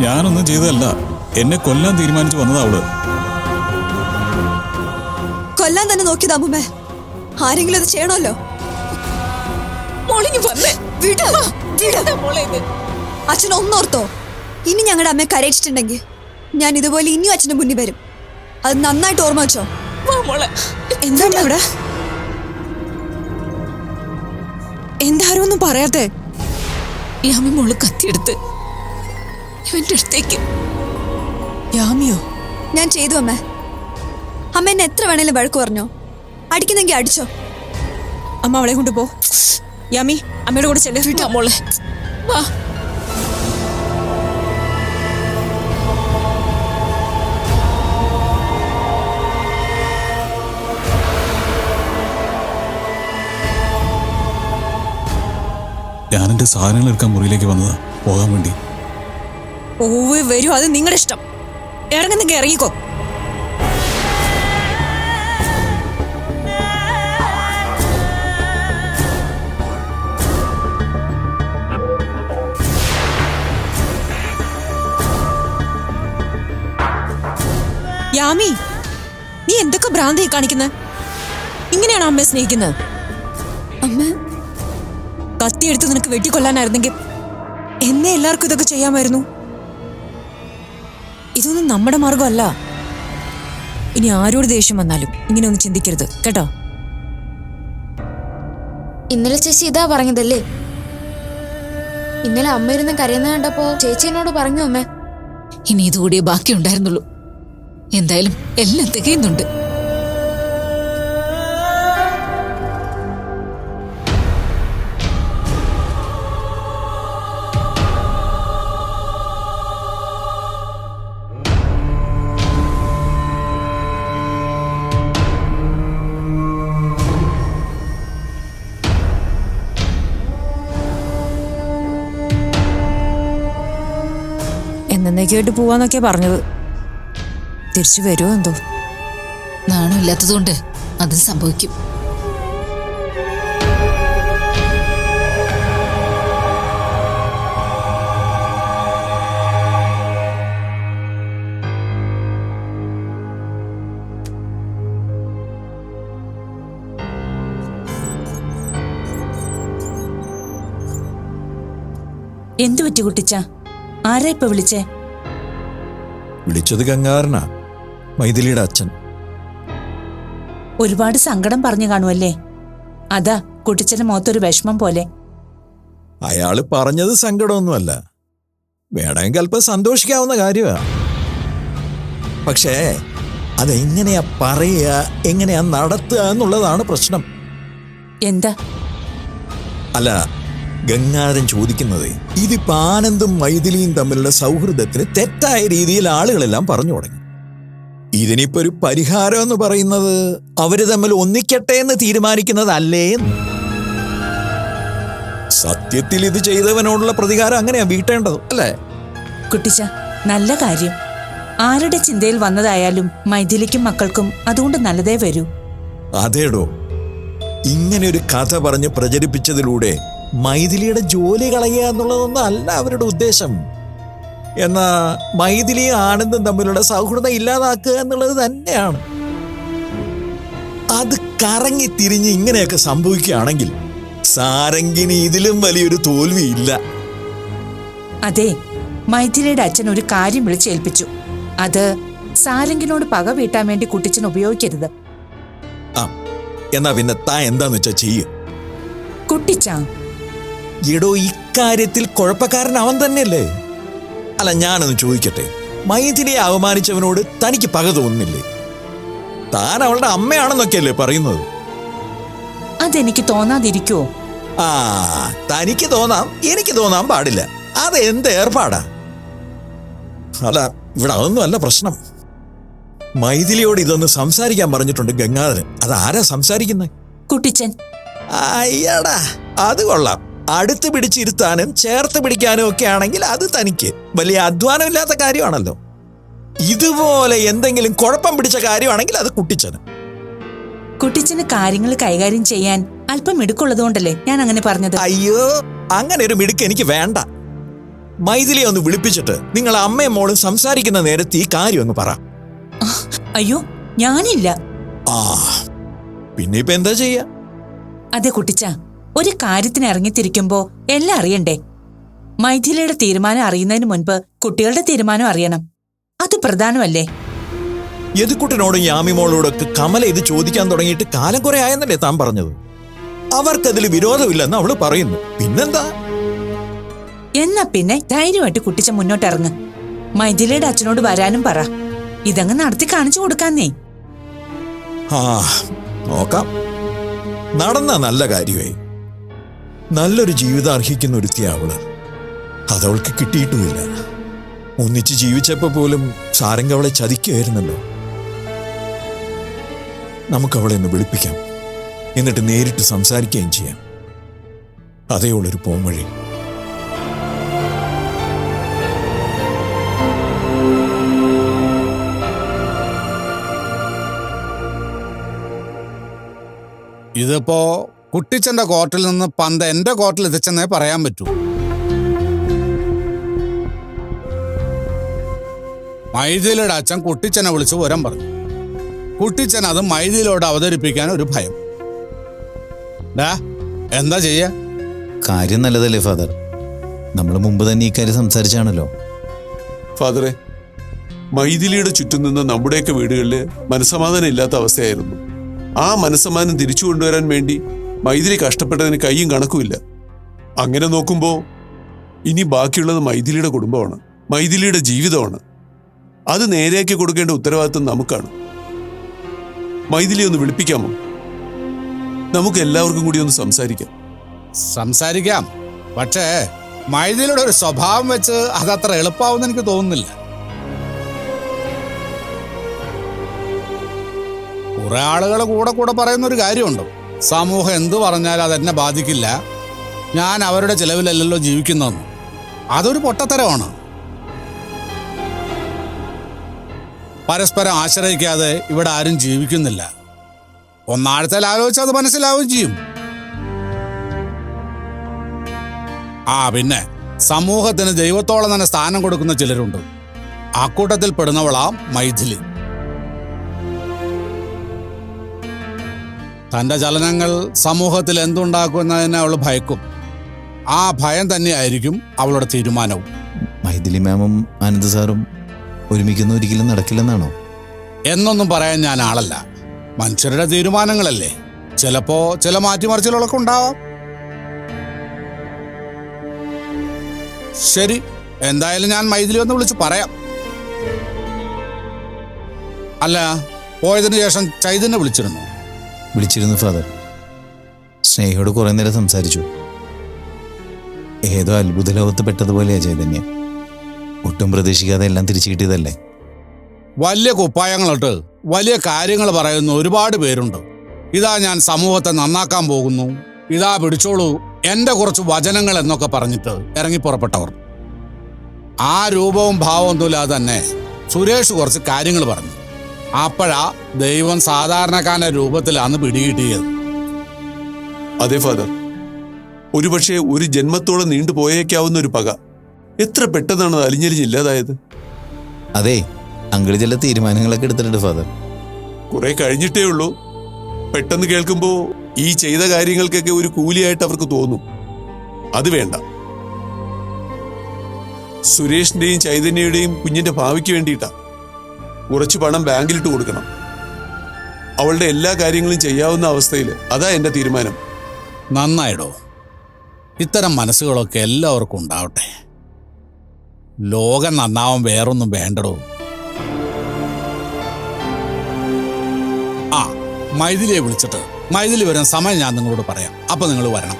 ഞാനൊന്നും ചെയ്തതല്ല, എന്നെ കൊല്ലാൻ തീരുമാനിച്ചു വന്നതാ അവള്. കൊല്ലാൻ തന്നെ നോക്കിയതാ അമ്മൂമ്മേ. ആരെങ്കിലും അത് ചെയ്യണമല്ലോ. അച്ഛൻ ഒന്നോർത്തോ, ഇനി ഞങ്ങളുടെ അമ്മയെ കരയിച്ചിട്ടുണ്ടെങ്കിൽ ഞാൻ ഇതുപോലെ ഇനിയും അച്ഛന്റെ മുന്നിൽ വരും. അത് നന്നായിട്ട് ഓർമ്മ വെച്ചോ. എന്താണ് ഇവിടെ? എന്താരും ഒന്നും പറയാത്തെ? യാമി മോള് കത്തിയെടുത്ത് ഇവന്റെ അടുത്തേക്ക്. യാമിയോ? ഞാൻ ചെയ്തു അമ്മ. അമ്മ എന്നെ എത്ര വേണേലും വഴക്ക് പറഞ്ഞോ. അടിക്കുന്നെങ്കിൽ അടിച്ചോ. അമ്മ അവളെ കൊണ്ട് പോ. യാമി അമ്മയുടെ കൂടെ ചെല്ലു. മോളെ വാ. ഞാനെന്റെ സാധനങ്ങൾ എടുക്കാൻ മുറിയിലേക്ക് വന്നതാ, പോകാൻ വേണ്ടി. ഓവേ വരൂ, അത് നിങ്ങളുടെ ഇഷ്ടം. ഇറങ്ങുന്നെങ്കിൽ ഇറങ്ങിക്കോ. യാമി, നീ എന്തൊക്കെ ഭ്രാന്തി കാണിക്കുന്നത്? ഇങ്ങനെയാണോ അമ്മയെ സ്നേഹിക്കുന്നത്? അമ്മ കത്തിയെടുത്ത് നിനക്ക് വെട്ടിക്കൊല്ലാനായിരുന്നെങ്കിൽ എന്നെ എല്ലാവർക്കും ഇതൊക്കെ ചെയ്യാമായിരുന്നു. ഇതൊന്നും നമ്മുടെ മാർഗമല്ല. ഇനി ആരോട് ദേഷ്യം വന്നാലും ഇങ്ങനെ ഒന്നും ചിന്തിക്കരുത് കേട്ടോ. ഇന്നലെ ചേച്ചി ഇതാ പറഞ്ഞതല്ലേ? ഇന്നലെ അമ്മ ഇരുന്ന് കരയുന്ന കണ്ടപ്പോ ചേച്ചി എന്നോട് പറഞ്ഞു അമ്മേ. ഇനി ഇതുകൂടിയേ ബാക്കി ഉണ്ടായിരുന്നുള്ളൂ. എന്തായാലും എല്ലാം തികയുന്നുണ്ട്. എന്നേക്കായിട്ട് പോവാന്നൊക്കെയാ പറഞ്ഞത്. തിരിച്ചു വരുമോ എന്തോ. നാണമില്ലാത്തതുകൊണ്ട് അതും സംഭവിക്കും. എന്തു പറ്റി കുട്ടിച്ച? ആരാ ഇപ്പൊ വിളിച്ചേ? വിളിച്ചത് ഗംഗാരനാ, മൈഥിലിയുടെ അച്ഛൻ. ഒരുപാട് സങ്കടം പറഞ്ഞു കാണുമല്ലേ? അതാ കുട്ടിച്ചന്റെ മുഖത്തൊരു വിഷമം പോലെ. അയാള് പറഞ്ഞത് സങ്കടമൊന്നുമല്ല, വേണമെങ്കിൽ അല്പം സന്തോഷിക്കാവുന്ന കാര്യമാ. പക്ഷേ അതെങ്ങനെയാ പറയുക, എങ്ങനെയാ നടത്തുക എന്നുള്ളതാണ് പ്രശ്നം. എന്താ? അല്ല, ഗംഗാധരൻ ചോദിക്കുന്നത് ഇതിപ്പോ ആനന്ദും മൈഥിലിയും തമ്മിലുള്ള സൗഹൃദത്തിന് തെറ്റായ രീതിയിൽ ആളുകളെല്ലാം പറഞ്ഞു തുടങ്ങി. ഇതിനിപ്പോ ഒരു പരിഹാരം എന്ന് പറയുന്നത് അവര് തമ്മിൽ ഒന്നിക്കട്ടെ എന്ന് തീരുമാനിക്കുന്നതല്ലേ? സത്യത്തിൽ ഇത് ചെയ്തവനോടുള്ള പ്രതികാരം അങ്ങനെയാ വീട്ടേണ്ടത്, അല്ലേ? കുട്ടിച്ച, നല്ല കാര്യം. ആരുടെ ചിന്തയിൽ വന്നതായാലും മൈഥിലിക്കും മക്കൾക്കും അതുകൊണ്ട് നല്ലതേ വരൂ. അതേടോ, ഇങ്ങനെ ഒരു കഥ പറഞ്ഞ് പ്രചരിപ്പിച്ചതിലൂടെ മൈഥിലിയുടെ ജോലി കളയുക എന്നുള്ളതൊന്നും അല്ല അവരുടെ ഉദ്ദേശം. എന്നാ മൈഥിലിയും ആനന്ദും തമ്മിലുള്ള സൗഹൃദം ഇല്ലാതാക്കുക എന്നുള്ളത് തന്നെയാണ്. അത് കറങ്ങി തിരിഞ്ഞ് ഇങ്ങനെയൊക്കെ സംഭവിക്കുകയാണെങ്കിൽ സാരംഗിന് ഇതിലും വലിയൊരു തോൽവിയില്ല. അതെ, മൈഥിലിയുടെ അച്ഛൻ ഒരു കാര്യം വിളിച്ചേൽപ്പിച്ചു. അത് സാരംഗിനോട് പക വീട്ടാൻ വേണ്ടി കുട്ടിച്ചൻ ഉപയോഗിക്കരുത്. എന്നാ പിന്നെ താൻ എന്താന്ന് വെച്ചാ ചെയ്യ്. കുട്ടിച്ച, എടോ, ഇക്കാര്യത്തിൽ കുഴപ്പക്കാരൻ അവൻ തന്നെയല്ലേ? അല്ല, ഞാനൊന്ന് ചോദിക്കട്ടെ, മൈഥിലിയെ അവമാനിച്ചവനോട് തനിക്ക് പക തോന്നുന്നില്ലേ? താൻ അവളുടെ അമ്മയാണെന്നൊക്കെയല്ലേ പറയുന്നത്? അതെനിക്ക് തോന്നാതിരിക്കുവോ? തനിക്ക് തോന്നാം, എനിക്ക് തോന്നാൻ പാടില്ല. അത് എന്ത് ഏർപ്പാടാ? അല്ല, ഇവിടെ അതൊന്നും അല്ല പ്രശ്നം. മൈഥിലിയോട് ഇതൊന്ന് സംസാരിക്കാൻ പറഞ്ഞിട്ടുണ്ട് ഗംഗാധരൻ. അതാരാ സംസാരിക്കുന്നത്? കുട്ടിച്ചൻ. അയ്യടാ, അത് കൊള്ളാം. അടുത്ത് പിടിച്ചിരുത്താനും ചേർത്ത് പിടിക്കാനും ഒക്കെ ആണെങ്കിൽ അത് തനിക്ക് വലിയ അധ്വാനമില്ലാത്ത കാര്യമാണല്ലോ. ഇതുപോലെ എന്തെങ്കിലും കുഴപ്പം പിടിച്ച കാര്യമാണെങ്കിൽ അത് കുട്ടിച്ചന്. കുട്ടിച്ചന് കാര്യങ്ങൾ കൈകാര്യം ചെയ്യാൻ അല്പം മിടുക്കുള്ളതുകൊണ്ടല്ലേ ഞാൻ അങ്ങനെ പറഞ്ഞത്. അയ്യോ, അങ്ങനെ ഒരു മിടുക്ക് എനിക്ക് വേണ്ട. മൈഥിലിയെ ഒന്ന് വിളിപ്പിച്ചിട്ട് നിങ്ങൾ അമ്മയും മോളും സംസാരിക്കുന്ന നേരത്ത് ഈ കാര്യം ഒന്ന് പറ. അയ്യോ, ഞാനില്ല. ആ, പിന്നെ ഇപ്പൊ എന്താ ചെയ്യാ? അതെ കുട്ടിച്ച, ഒരു കാര്യത്തിന് ഇറങ്ങിത്തിരിക്കുമ്പോ എല്ലാം അറിയണ്ടേ? മൈഥിലിയുടെ തീരുമാനം അറിയുന്നതിന് മുൻപ് കുട്ടികളുടെ തീരുമാനം അറിയണം. അത് പ്രധാനമല്ലേ? യദുക്കുട്ടനോടും യാമിമോളോടൊക്കെ കമല ഇത് ചോദിക്കാൻ തുടങ്ങിയിട്ട് കാലം കുറെ ആയെന്നല്ലേ താൻ പറഞ്ഞത്? അവർക്കതിൽ വിരോധമില്ലെന്ന് അവള് പറയുന്നു. പിന്നെന്താ? എന്നാ പിന്നെ ധൈര്യമായിട്ട് കുട്ടിച്ച മുന്നോട്ടിറങ്ങ്. മൈഥിലിയുടെ അച്ഛനോട് വരാനും പറ. ഇതങ്ങ് നടത്തി കാണിച്ചു കൊടുക്കാന്നേ. ആ, നോക്കാം. നടന്ന നല്ല കാര്യമായി. നല്ലൊരു ജീവിതം അർഹിക്കുന്ന ഒരുത്തിയ അവള്. അതവൾക്ക് കിട്ടിയിട്ടുമില്ല. ഒന്നിച്ച് ജീവിച്ചപ്പോ പോലും സാരംഗ് അവളെ ചതിക്കുകയായിരുന്നല്ലോ. നമുക്കവളെ ഒന്ന് വിളിപ്പിക്കാം. എന്നിട്ട് നേരിട്ട് സംസാരിക്കുകയും ചെയ്യാം. അതേ ഉള്ളൊരു പോംവഴി. ഇതിപ്പോ കുട്ടിച്ചന്റെ കോർട്ടിൽ നിന്ന് പന്ത് എന്റെ കോർട്ടിൽ എത്തിച്ചെന്നേ പറയാൻ പറ്റൂ. മൈഥിലിയുടെ അച്ഛൻ കുട്ടിച്ചനെ വിളിച്ച് വിവരം പറഞ്ഞു. കുട്ടിച്ചൻ അത് മൈഥിലിയോട് അവതരിപ്പിക്കാൻ ഒരു ഭയം. എന്താ ചെയ്യാ? കാര്യം നല്ലതല്ലേ ഫാദർ? നമ്മൾ മുമ്പ് തന്നെ ഈ കാര്യം സംസാരിച്ചാണല്ലോ. ഫാദറെ, മൈഥിലിയുടെ ചുറ്റും നിന്ന് നമ്മുടെയൊക്കെ വീടുകളിൽ മനസ്സമാധാനം ഇല്ലാത്ത അവസ്ഥയായിരുന്നു. ആ മനസ്സമാധാനം തിരിച്ചു കൊണ്ടുവരാൻ വേണ്ടി മൈഥിലി കഷ്ടപ്പെട്ടതിന് കയ്യും കണക്കുമില്ല. അങ്ങനെ നോക്കുമ്പോൾ ഇനി ബാക്കിയുള്ളത് മൈഥിലിയുടെ കുടുംബമാണ്, മൈഥിലിയുടെ ജീവിതമാണ്. അത് നേരെയാക്കി കൊടുക്കേണ്ട ഉത്തരവാദിത്വം നമുക്കാണ്. മൈഥിലി ഒന്ന് വിളിപ്പിക്കാമോ? നമുക്ക് എല്ലാവർക്കും കൂടി ഒന്ന് സംസാരിക്കാം. പക്ഷേ മൈഥിലിയുടെ ഒരു സ്വഭാവം വെച്ച് അതത്ര എളുപ്പമാവുമെന്ന് എനിക്ക് തോന്നുന്നില്ല. കുറെ ആളുകൾ കൂടെ പറയുന്ന ഒരു കാര്യമുണ്ട്. സമൂഹം എന്തു പറഞ്ഞാലും അതെന്നെ ബാധിക്കില്ല, ഞാൻ അവരുടെ ചിലവിലല്ലല്ലോ ജീവിക്കുന്നതെന്ന്. അതൊരു പൊട്ടത്തരമാണ്. പരസ്പരം ആശ്രയിക്കാതെ ഇവിടെ ആരും ജീവിക്കുന്നില്ല. ഒന്നാഴത്തിൽ ആലോചിച്ച് അത് മനസ്സിലാവുകയും ചെയ്യും. പിന്നെ സമൂഹത്തിന് ദൈവത്തോളം തന്നെ സ്ഥാനം കൊടുക്കുന്ന ചിലരുണ്ട്. അക്കൂട്ടത്തിൽ പെടുന്നവളാ മൈഥിലി. തന്റെ ചലനങ്ങൾ സമൂഹത്തിൽ എന്തുണ്ടാക്കുമെന്നതിനെ അവൾ ഭയക്കും. ആ ഭയം തന്നെയായിരിക്കും അവളുടെ തീരുമാനവും. മൈഥിലി മാമും ആനന്ദ് സാറും ഒരുമിക്കുന്ന ഒരിക്കലും നടക്കില്ലെന്നാണോ? എന്നൊന്നും പറയാൻ ഞാൻ ആളല്ല. മനുഷ്യരുടെ തീരുമാനങ്ങളല്ലേ, ചിലപ്പോ ചില മാറ്റിമറിച്ചിലുകളൊക്കെ ഉണ്ടാവാം. ശരി, എന്തായാലും ഞാൻ മൈഥിലി ഒന്ന് വിളിച്ച് പറയാം. അല്ല, പോയതിനു ശേഷം ചൈതന്യെ വിളിച്ചിരുന്നു ഫാദർ. സ്നേഹയോട് കുറെ നേരം സംസാരിച്ചു. ഏതോ അത്ഭുത ലോകത്ത് പെട്ടതുപോലെയാ ചൈതന്യ. ഒട്ടും പ്രതീക്ഷിക്കാതെ എല്ലാം തിരിച്ചു കിട്ടിയതല്ലേ. വലിയ കുപ്പായങ്ങളിട്ട് വലിയ കാര്യങ്ങൾ പറയുന്ന ഒരുപാട് പേരുണ്ട്. ഇതാ ഞാൻ സമൂഹത്തെ നന്നാക്കാൻ പോകുന്നു, ഇതാ പിടിച്ചോളൂ എന്റെ കുറച്ച് വചനങ്ങൾ എന്നൊക്കെ പറഞ്ഞിട്ട് ഇറങ്ങി പുറപ്പെട്ടവർ. ആ രൂപവും ഭാവവും തോലാതെ തന്നെ സുരേഷ് കുറച്ച് കാര്യങ്ങൾ പറഞ്ഞു. അപ്പോഴാ ദൈവം സാധാരണക്കാരന്റെ രൂപത്തിലാണ് പിടികിട്ടിയത്. അതെ ഫാദർ, ഒരുപക്ഷെ ഒരു ജന്മത്തോളം നീണ്ടുപോയേക്കാവുന്ന ഒരു പക എത്ര പെട്ടെന്നാണ് അലിഞ്ഞലിഞ്ഞില്ലാതായത്. അതെ, അങ്കിള് ചില തീരുമാനങ്ങളൊക്കെ എടുത്തിട്ടുണ്ട് ഫാദർ. കുറെ കഴിഞ്ഞിട്ടേ ഉള്ളൂ. പെട്ടെന്ന് കേൾക്കുമ്പോൾ ഈ ചെയ്ത കാര്യങ്ങൾക്കൊക്കെ ഒരു കൂലിയായിട്ട് അവർക്ക് തോന്നും. അത് വേണ്ട. സുരേഷിന്റെയും ചൈതന്യയുടെയും കുഞ്ഞിന്റെ ഭാവിക്ക് വേണ്ടിയിട്ടാ. കുറച്ച് പണം ബാങ്കിലിട്ട് കൊടുക്കണം. അവളുടെ എല്ലാ കാര്യങ്ങളും ചെയ്യാവുന്ന അവസ്ഥയിൽ അതാ എന്റെ തീരുമാനം. നന്നായിടോ. ഇത്തരം മനസ്സുകളൊക്കെ എല്ലാവർക്കും ഉണ്ടാവട്ടെ. ലോകം നന്നാവാൻ വേറൊന്നും വേണ്ടടോ. മൈഥിലിയെ വിളിച്ചിട്ട് മൈഥിലി വരാൻ സമയം ഞാൻ നിങ്ങളോട് പറയാം. അപ്പൊ നിങ്ങൾ വരണം.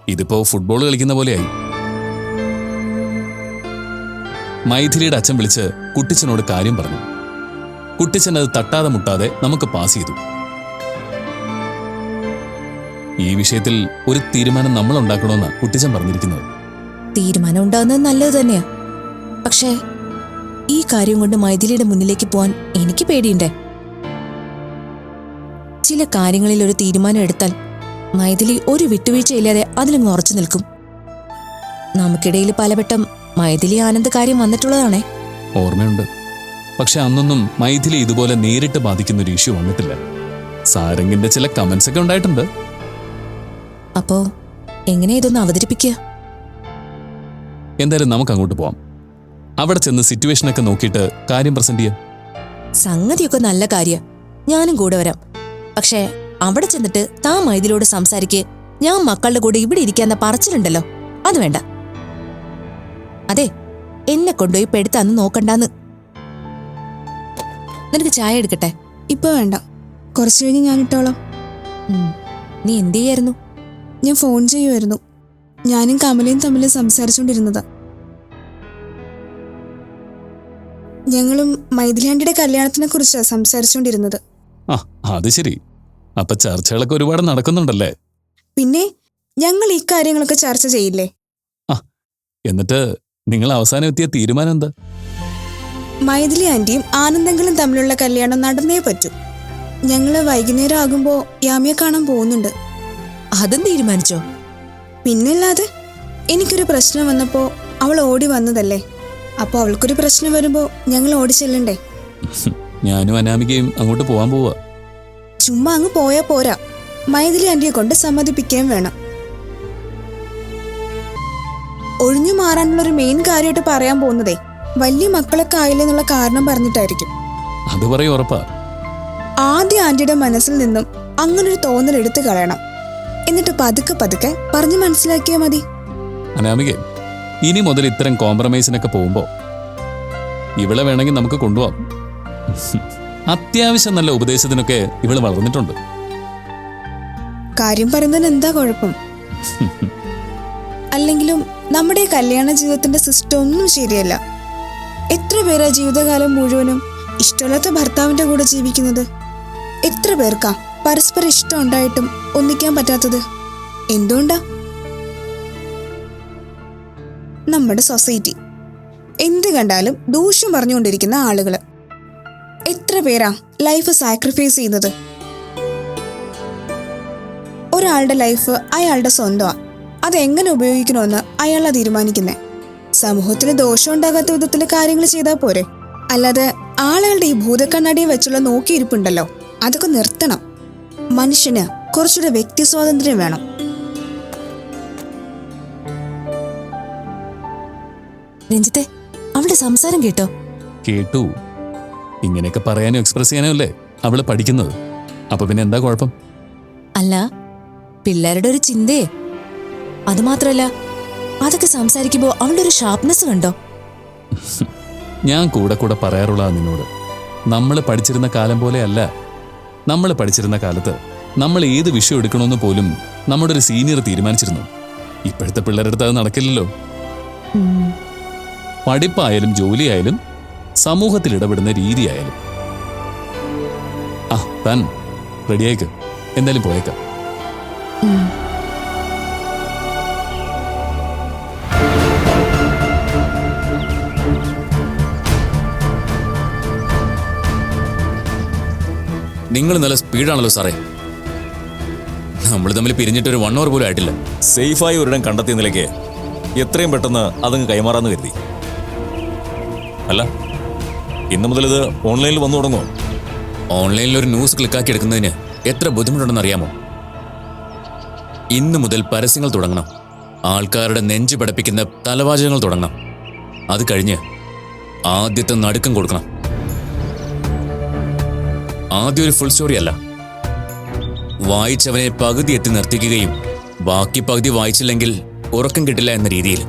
ഇതിപ്പോ ഫുട്ബോൾ കളിക്കുന്ന പോലെയായി. മൈഥിലിയുടെ അച്ഛൻ വിളിച്ച് കുട്ടിച്ചനോട് കാര്യം പറഞ്ഞു. കുട്ടിച്ചൻ അത് തട്ടാതെ മുട്ടാതെ നമുക്ക് പാസ് ചെയ്തു. ഈ വിഷയത്തിൽ ഒരു തീരുമാനം നമ്മൾ ഉണ്ടാക്കണമെന്നാണ് കുട്ടിച്ചൻ പറഞ്ഞിരിക്കുന്നത്. തീരുമാനം ഉണ്ടാകുന്നത് നല്ലത് തന്നെയാ. പക്ഷേ ഈ കാര്യം കൊണ്ട് മൈഥിലിയുടെ മുന്നിലേക്ക് പോവാൻ എനിക്ക് പേടിയുണ്ടേ. ചില കാര്യങ്ങളിൽ ഒരു തീരുമാനം എടുത്താൽ മൈഥിലി ഒരു വിട്ടുവീഴ്ചയില്ലാതെ അതിലങ്ങ് ഉറച്ചു നിൽക്കും. നമുക്കിടയിൽ പലവട്ടം മൈഥിലി ആനന്ദ് കാര്യം വന്നിട്ടുള്ളതാണേ. ഓർമ്മയുണ്ട്. പക്ഷെ അന്നൊന്നും മൈഥിലി ഇതുപോലെ നേരിട്ട് ബാധിക്കുന്ന ഒരു ഇഷ്യൂ വന്നിട്ടില്ല. സാരംഗിന്റെ ചില കമന്റ്സ് ഒക്കെ ഉണ്ടായിട്ടുണ്ട്. അപ്പോ എങ്ങനെ ഇതൊന്ന് അവതരിപ്പിക്കുക? എന്തായാലും നമുക്ക് അങ്ങോട്ട് പോവാം. അവിടെ ചെന്ന് സിറ്റുവേഷനൊക്കെ നോക്കിയിട്ട് കാര്യം പ്രസന്റ് ചെയ്യാം. സംഗതിയൊക്കെ നല്ല കാര്യ, ഞാനും കൂടെ വരാം. പക്ഷേ അവിടെ ചെന്നിട്ട് താൻ മൈഥിലിയോട് സംസാരിക്ക്, ഞാൻ മക്കളുടെ കൂടെ ഇവിടെ ഇരിക്കാന്ന പറച്ചിലുണ്ടല്ലോ, അത് വേണ്ട. അതെ, എന്നെ കൊണ്ടുപോയി പെടുത്താന്ന് നോക്കണ്ടാന്ന്. നിനക്ക് ചായ എടുക്കട്ടെ? ഇപ്പൊ വേണ്ട, കുറച്ചു കഴിഞ്ഞ് ഞാൻ ഇട്ടോളാം. നീ എന്ത് ചെയ്യായിരുന്നു? ഞാൻ ഫോൺ ചെയ്യുമായിരുന്നു. ഞാനും കമലയും തമ്മിൽ സംസാരിച്ചുകൊണ്ടിരുന്നതാ. ഞങ്ങളും മൈഥിലി ആന്റിയുടെ കല്യാണത്തിനെ കുറിച്ചാണ് സംസാരിച്ചുകൊണ്ടിരുന്നത്. ആ, അത് ശരി. അപ്പൊ ചർച്ചകളൊക്കെ ഒരുപാട് നടക്കുന്നുണ്ടല്ലേ? പിന്നെ ഞങ്ങൾ ഈ കാര്യങ്ങളൊക്കെ ചർച്ച ചെയ്യില്ലേ? എന്നിട്ട് നിങ്ങൾ അവസാനം എത്തിയ തീരുമാനം എന്താ? മൈഥിലി ആന്റിയും ആനന്ദങ്ങളും തമ്മിലുള്ള കല്യാണം നടന്നേ പറ്റൂ. ഞങ്ങള് വൈകുന്നേരം ആകുമ്പോ യാമിയെ കാണാൻ പോകുന്നുണ്ട്. അതും തീരുമാനിച്ചോ? പിന്നല്ലാതെ, എനിക്കൊരു പ്രശ്നം വന്നപ്പോ അവൾ ഓടി വന്നതല്ലേ. അപ്പൊ അവൾക്കൊരു പ്രശ്നം വരുമ്പോ ഞങ്ങൾ ഓടി ചെല്ലണ്ടേ? ഞാനും അനാമികയും അങ്ങോട്ട് പോവാൻ പോവാ. ചുമ്മാ അങ്ങ് പോയാ പോരാ, മൈഥിലി ആന്റിയെ കൊണ്ട് സമ്മതിപ്പിക്കുകയും വേണം. ഒഴിഞ്ഞു മാറാനുള്ള ഒരു മെയിൻ കാര്യമായിട്ട് പറയാൻ പോകുന്നതേ വലിയ മക്കളൊക്കെ ആയില്ലെന്നുള്ള കാരണം പറഞ്ഞിട്ടായിരിക്കും. അത് പറയും ഉറപ്പാ. ആദ്യം ആന്റിയുടെ മനസ്സിൽ നിന്നും അങ്ങനൊരു തോന്നൽ എടുത്തു കളയണം. എന്നിട്ട് പതുക്കെ പതുക്കെ പറഞ്ഞു മനസ്സിലാക്കിയാൽ മതി. അനാമികെ, ഇനി മുതൽ ഇത്തരം കോംപ്രമൈസിനൊക്കെ പോകുമ്പോ ഇവളെ വേണമെങ്കിൽ നമുക്ക് കൊണ്ടുപോവാം. അത്യാവശ്യം നല്ല ഉപദേശത്തിനൊക്കെ ഇവള് വളർന്നിട്ടുണ്ട്. കാര്യം പറയുന്നതിന് എന്താ കുഴപ്പം? അല്ലെങ്കിലും നമ്മുടെ കല്യാണ ജീവിതത്തിന്റെ സിസ്റ്റം ഒന്നും ശരിയല്ല. എത്ര പേരാ ജീവിതകാലം മുഴുവനും ഇഷ്ടമില്ലാത്ത ഭർത്താവിന്റെ കൂടെ ജീവിക്കുന്നത്? എത്ര പേർക്കാ പരസ്പരം ഇഷ്ടം ഉണ്ടായിട്ടും ഒന്നിക്കാൻ പറ്റാത്തത്? എന്തുകൊണ്ടാ? നമ്മുടെ സൊസൈറ്റി എന്ത് കണ്ടാലും ദൂഷ്യം പറഞ്ഞുകൊണ്ടിരിക്കുന്ന ആളുകള്. എത്ര പേരാ ലൈഫ് സാക്രിഫൈസ് ചെയ്യുന്നത്? ഒരാളുടെ ലൈഫ് അയാളുടെ സ്വന്തമാ. അതെങ്ങനെ ഉപയോഗിക്കണമെന്ന് അയാളാ തീരുമാനിക്കുന്നേ. സമൂഹത്തിന് ദോഷം ഉണ്ടാകാത്ത വിധത്തിൽ കാര്യങ്ങൾ ചെയ്താൽ പോരെ. അല്ലാതെ ആളുകളുടെ ഈ ഭൂതക്കണ്ണാടിയെ വെച്ചുള്ള നോക്കിയിരിപ്പുണ്ടല്ലോ, അതൊക്കെ നിർത്തണം. മനുഷ്യന് കുറച്ചുകൂടെ വ്യക്തി സ്വാതന്ത്ര്യം വേണം. രഞ്ജിത്തെ, അവളുടെ സംസാരം കേട്ടോ? കേട്ടു. ഇങ്ങനെയൊക്കെ പറയാനും എക്സ്പ്രസ് ചെയ്യാനും അല്ലേ അവള് പഠിക്കുന്നത്. അപ്പൊ പിന്നെ എന്താ കുഴപ്പം? അല്ല, പിള്ളേരുടെ ഒരു ചിന്തയെ. അതുമാത്രല്ല, അതൊക്കെ സംസാരിക്കുമ്പോ അവളുടെ ഒരു ഷാർപ്നെസ് കണ്ടോ? ഞാൻ കൂടെ കൂടെ പറയാറുള്ള നിന്നോട്, നമ്മൾ പഠിച്ചിരുന്ന കാലം പോലെ അല്ല. നമ്മൾ പഠിച്ചിരുന്ന കാലത്ത് നമ്മൾ ഏത് വിഷയം എടുക്കണമെന്ന് പോലും നമ്മുടെ ഒരു സീനിയർ തീരുമാനിച്ചിരുന്നു. ഇപ്പോഴത്തെ പിള്ളേരുടെ അടുത്ത് അത് നടക്കില്ലല്ലോ. പഠിപ്പായാലും ജോലിയായാലും സമൂഹത്തിൽ ഇടപെടുന്ന രീതിയായാലും. താൻ റെഡിയായിക്ക്, എന്തായാലും പോയേക്കാം. നിങ്ങൾ നല്ല സ്പീഡാണല്ലോ സാറേ. നമ്മൾ തമ്മിൽ പിരിഞ്ഞിട്ടൊരു 1 hour പോലും ആയിട്ടില്ല. സേഫായി ഒരിടം കണ്ടെത്തിയ നിലയ്ക്ക് എത്രയും പെട്ടെന്ന് അതങ്ങ് കൈമാറാന്ന് കരുതി. അല്ല, ഇന്നു മുതൽ ഇത് ഓൺലൈനിൽ വന്നു തുടങ്ങുമോ? ഓൺലൈനിൽ ഒരു ന്യൂസ് ക്ലിക്കാക്കി എടുക്കുന്നതിന് എത്ര ബുദ്ധിമുട്ടുണ്ടെന്ന് അറിയാമോ? ഇന്നു മുതൽ പരസ്യങ്ങൾ തുടങ്ങണം. ആൾക്കാരുടെ നെഞ്ചു പടപ്പിക്കുന്ന തലവാചകങ്ങൾ തുടങ്ങണം. അത് കഴിഞ്ഞ് ആദ്യത്തെ നടുക്കം കൊടുക്കണം. ആദ്യം ഒരു ഫുൾ സ്റ്റോറി അല്ല, വായിച്ചവനെ പകുതി എത്തി നിർത്തിക്കുകയും ബാക്കി പകുതി വായിച്ചില്ലെങ്കിൽ ഉറക്കം കിട്ടില്ല എന്ന രീതിയിൽ.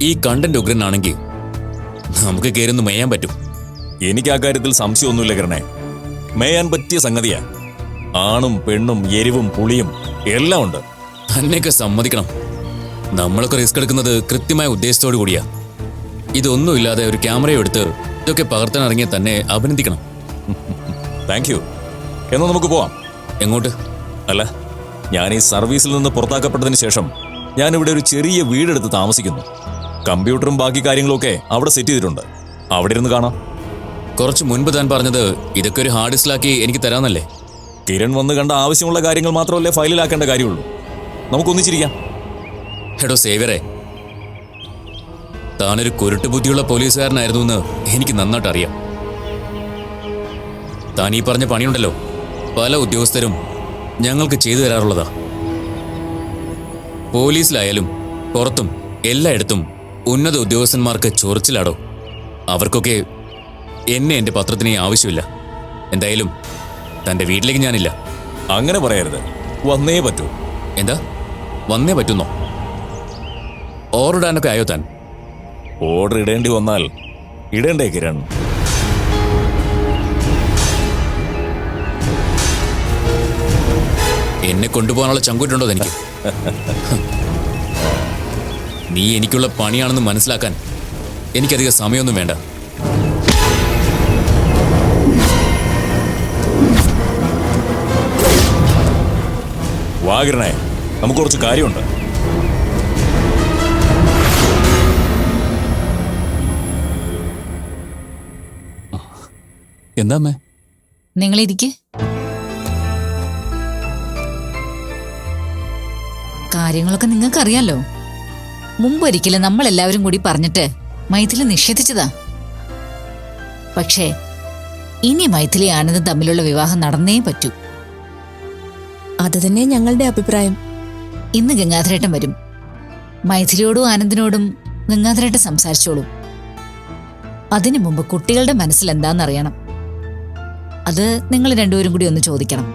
ഈ കണ്ടന്റ് ഉഗ്രനാണെങ്കിൽ നമുക്ക് കയറുന്നു മേയാൻ പറ്റും. എനിക്ക് ആ കാര്യത്തിൽ സംശയമൊന്നുമില്ല കിരണേ. മേയാൻ പറ്റിയ സംഗതിയാ. ആണും പെണ്ണും എരിവും പുളിയും എല്ലാം ഉണ്ട്. തന്നെയൊക്കെ സമ്മതിക്കണം. നമ്മളൊക്കെ റിസ്ക് എടുക്കുന്നത് കൃത്യമായ ഉദ്ദേശത്തോടു കൂടിയാ. ഇതൊന്നുമില്ലാതെ ഒരു ക്യാമറയും എടുത്ത് ഇതൊക്കെ പകർത്താൻ ഇറങ്ങിയ തന്നെ അഭിനന്ദിക്കണം. Thank you. എന്നാ നമുക്ക് പോവാം. എങ്ങോട്ട്? അല്ല, ഞാൻ ഈ സർവീസിൽ നിന്ന് പുറത്താക്കപ്പെട്ടതിന് ശേഷം ഞാനിവിടെ ഒരു ചെറിയ വീടെടുത്ത് താമസിക്കുന്നു. കമ്പ്യൂട്ടറും ബാക്കി കാര്യങ്ങളൊക്കെ അവിടെ സെറ്റ് ചെയ്തിട്ടുണ്ട്. അവിടെ ഇരുന്ന് കാണാം. കുറച്ച് മുൻപ് താൻ പറഞ്ഞത് ഇതൊക്കെ ഒരു ഹാർഡ് ഡിസ്കിലാക്കി എനിക്ക് തരാമെന്നല്ലേ? കിരൺ വന്ന് കണ്ട ആവശ്യമുള്ള കാര്യങ്ങൾ മാത്രമല്ലേ ഫയലിലാക്കേണ്ട കാര്യമുള്ളൂ. നമുക്കൊന്നിച്ചിരിക്കാം. എടോ സേവ്യറെ, താനൊരു കുരുട്ടുബുദ്ധിയുള്ള പോലീസുകാരനായിരുന്നു എന്ന് എനിക്ക് നന്നായിട്ട് അറിയാം. താൻ ഈ പറഞ്ഞ പണിയുണ്ടല്ലോ, പല ഉദ്യോഗസ്ഥരും ഞങ്ങൾക്ക് ചെയ്തു തരാറുള്ളതാ. പോലീസിലായാലും പുറത്തും എല്ലായിടത്തും ഉന്നത ഉദ്യോഗസ്ഥന്മാർക്ക് ചൊറിച്ചിലാടോ. അവർക്കൊക്കെ എന്നെ എൻ്റെ പത്രത്തിന് ആവശ്യമില്ല. എന്തായാലും തൻ്റെ വീട്ടിലേക്ക് ഞാനില്ല. അങ്ങനെ പറയരുത്. വന്നേ പറ്റൂ. എന്താ വന്നേ പറ്റുന്നോ? ഓർഡർ ഇടാനൊക്കെ ആയോ താൻ? ഓർഡർ ഇടേണ്ടി വന്നാൽ ഇടേണ്ടേ കിരൺ? എന്നെ കൊണ്ടുപോകാനുള്ള ചങ്കൂറ്റുണ്ടോ എനിക്ക്? നീ എനിക്കുള്ള പണിയാണെന്ന് മനസ്സിലാക്കാൻ എനിക്കധികം സമയമൊന്നും വേണ്ട. വാകിരണേ, നമുക്ക് കുറച്ച് കാര്യമുണ്ട്. എന്താ അമ്മേ? നിങ്ങളിരിക്കെ. കാര്യങ്ങളൊക്കെ നിങ്ങൾക്കറിയാലോ. മുമ്പൊരിക്കലും നമ്മളെല്ലാവരും കൂടി പറഞ്ഞിട്ട് മൈഥിലി നിഷേധിച്ചതാ. പക്ഷേ ഇനി മൈഥിലി ആനന്ദം തമ്മിലുള്ള വിവാഹം നടന്നേ പറ്റൂ. അത് തന്നെ ഞങ്ങളുടെ അഭിപ്രായം. ഇന്ന് ഗംഗാധരേട്ടൻ വരും. മൈഥിലിയോടും ആനന്ദിനോടും ഗംഗാധരേട്ടൻ സംസാരിച്ചോളൂ. അതിനു മുമ്പ് കുട്ടികളുടെ മനസ്സിൽ എന്താണെന്നറിയണം. അത് നിങ്ങൾ രണ്ടുപേരും കൂടി ഒന്ന് ചോദിക്കണം.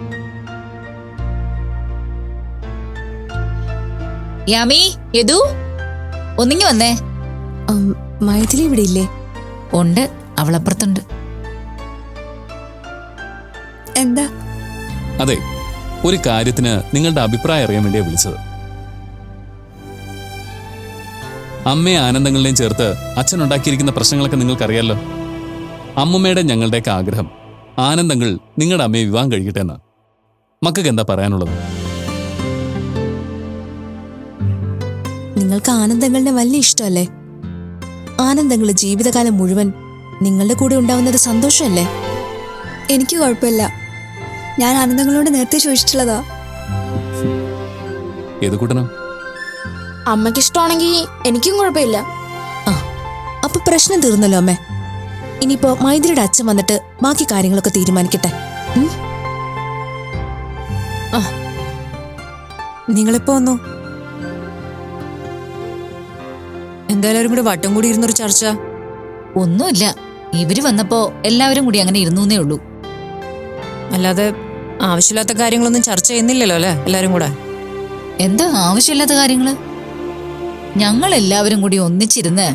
യാമി, യദു, ഒന്നിങ്ങി വന്നേ. മൈഥിലി ഇവിടെ ഇല്ലേ? ഉണ്ട്, അവളപ്പുറത്തുണ്ട്. എന്താ? അതെ, ഒരു കാര്യത്തിന് നിങ്ങളുടെ അഭിപ്രായം അറിയാൻ വേണ്ടിയാണ് വിളിച്ചത്. അമ്മയെ ആനന്ദങ്ങളിലെയും ചേർത്ത് അച്ഛൻ ഉണ്ടാക്കിയിരിക്കുന്ന പ്രശ്നങ്ങളൊക്കെ നിങ്ങൾക്കറിയാലോ. അമ്മുമ്മയുടെ ഞങ്ങളുടെയൊക്കെ ആഗ്രഹം ആനന്ദങ്ങൾ നിങ്ങളുടെ അമ്മയെ വിവാഹം കഴിക്കട്ടെ എന്ന്. മക്കൾക്ക് എന്താ പറയാനുള്ളത്? നിങ്ങൾക്ക് ആനന്ദങ്ങളുടെ വലിയ ഇഷ്ടമല്ലേ? ആനന്ദങ്ങൾ ജീവിതകാലം മുഴുവൻ നിങ്ങളുടെ കൂടെ ഉണ്ടാവുന്നത് സന്തോഷമല്ലേ? എനിക്ക് കുഴപ്പമില്ല. ഞാൻ ആനന്ദങ്ങളോട് നേരത്തെ ചോദിച്ചിട്ടുള്ളതാ. ഏത് കൂട്ടണം? അമ്മയ്ക്ക് ഇഷ്ടമാണെങ്കിൽ എനിക്കും കുഴപ്പമില്ല. അപ്പൊ പ്രശ്നം തീർന്നല്ലോ അമ്മേ. ഇനിയിപ്പോ മൈഥിലിയുടെ അച്ഛൻ വന്നിട്ട് ബാക്കി കാര്യങ്ങളൊക്കെ തീരുമാനിക്കട്ടെ. നിങ്ങളിപ്പോ വന്നു. എന്തായാലും കൂടി വട്ടം കൂടി ഇരുന്നൊരു ചർച്ച. ഒന്നുമില്ല, ഇവര് വന്നപ്പോ എല്ലാവരും കൂടി അങ്ങനെ ഇരുന്നേ ഉള്ളൂ. അല്ലാതെ ആവശ്യമില്ലാത്ത കാര്യങ്ങളൊന്നും ചർച്ച ചെയ്യുന്നില്ലല്ലോ അല്ലേ എല്ലാരും കൂടെ? എന്താ ആവശ്യമില്ലാത്ത കാര്യങ്ങള്? ഞങ്ങൾ എല്ലാവരും കൂടി ഒന്നിച്ചിരുന്ന്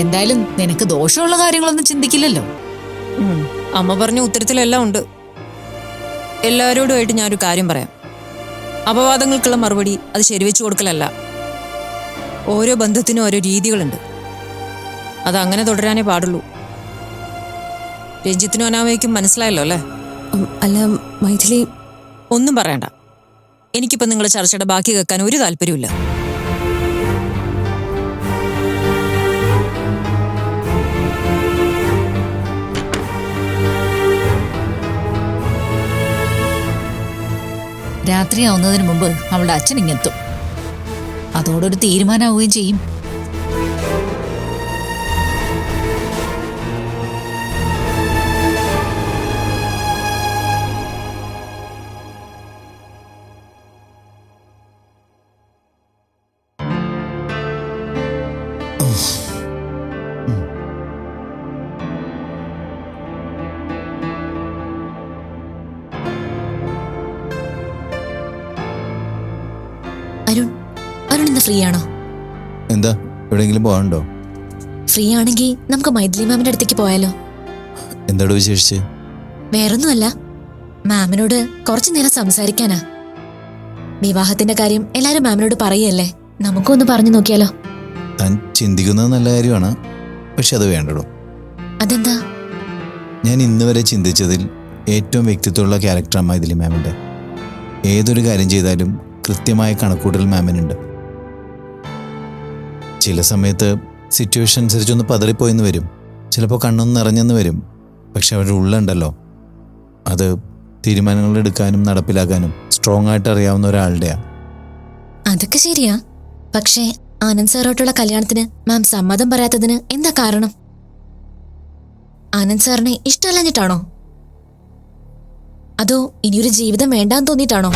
എന്തായാലും നിനക്ക് ദോഷമുള്ള കാര്യങ്ങളൊന്നും ചിന്തിക്കില്ലല്ലോ. അമ്മ പറഞ്ഞ ഉത്തരത്തിലെല്ലാം ഉണ്ട്. എല്ലാവരോടുമായിട്ട് ഞാനൊരു കാര്യം പറയാം. അപവാദങ്ങൾക്കുള്ള മറുപടി അത് ശരിവെച്ചു കൊടുക്കലല്ല. ഓരോ ബന്ധത്തിനും ഓരോ രീതികളുണ്ട്. അതങ്ങനെ തുടരാനേ പാടുള്ളൂ. രഞ്ജിത്തിനും അനാമയ്ക്കും മനസ്സിലായല്ലോ അല്ലേ? അല്ല മൈഥിലി, ഒന്നും പറയണ്ട. എനിക്കിപ്പോ നിങ്ങളുടെ ചർച്ചയുടെ ബാക്കി കേൾക്കാൻ ഒരു താല്പര്യമില്ല. രാത്രിയാവുന്നതിന് മുമ്പ് അവളുടെ അച്ഛൻ ഇങ്ങെത്തും. അതോടൊരു തീരുമാനമാവുകയും ചെയ്യും. അരുൺ, അരുൺ ഇന്ന് ഫ്രീ ആണോ? എന്താ, എവിടെയെങ്കിലും പോകാനുണ്ടോ? ഫ്രീ ആണെങ്കിൽ നമുക്ക് മൈഥിലി മാമിന്റെ അടുത്തേക്ക് പോയാലോ? എന്താടോ വിശേഷിച്ച്? വേറൊന്നുമല്ല, മാമിനോട് കുറച്ചു നേരം സംസാരിക്കാനാ. വിവാഹത്തിന്റെ കാര്യം എല്ലാരും മാമിനോട് പറയല്ലേ, നമുക്കൊന്ന് പറഞ്ഞു നോക്കിയാലോ? താൻ ചിന്തിക്കുന്നത് നല്ല കാര്യമാണ്, പക്ഷെ അത് വേണ്ടടോ. അതെന്താ? ഞാൻ ഇന്ന് വരെ ചിന്തിച്ചതിൽ ഏറ്റവും വ്യക്തിത്വമുള്ള ക്യാരക്ടറാണ് മൈഥിലി മാമിൻ്റെ. ഏതൊരു കാര്യം ചെയ്താലും കൃത്യമായ കണക്കൂട്ടൽ മാമിനുണ്ട്. ചില സമയത്ത് സിറ്റുവേഷൻ അനുസരിച്ചൊന്ന് പതറിപ്പോയെന്ന് വരും, ചിലപ്പോൾ കണ്ണൊന്ന് നിറഞ്ഞെന്ന് വരും. പക്ഷെ അവരുടെ ഉള്ളുണ്ടല്ലോ, അത് തീരുമാനങ്ങൾ എടുക്കാനും നടപ്പിലാക്കാനും സ്ട്രോങ് ആയിട്ട് അറിയാവുന്ന ഒരാളുടെയാണ്. അതൊക്കെ ശരിയാ. പക്ഷേ ആനന്ദ് സാറോട്ടുള്ള കല്യാണത്തിന് മാം സമ്മതം പറയാത്തതിന് എന്താ കാരണം? ആനന്ദ് സാറിനെ ഇഷ്ടമല്ലാഞ്ഞിട്ടാണോ? അതോ ഇനിയൊരു ജീവിതം വേണ്ടാന്ന് തോന്നിയിട്ടാണോ?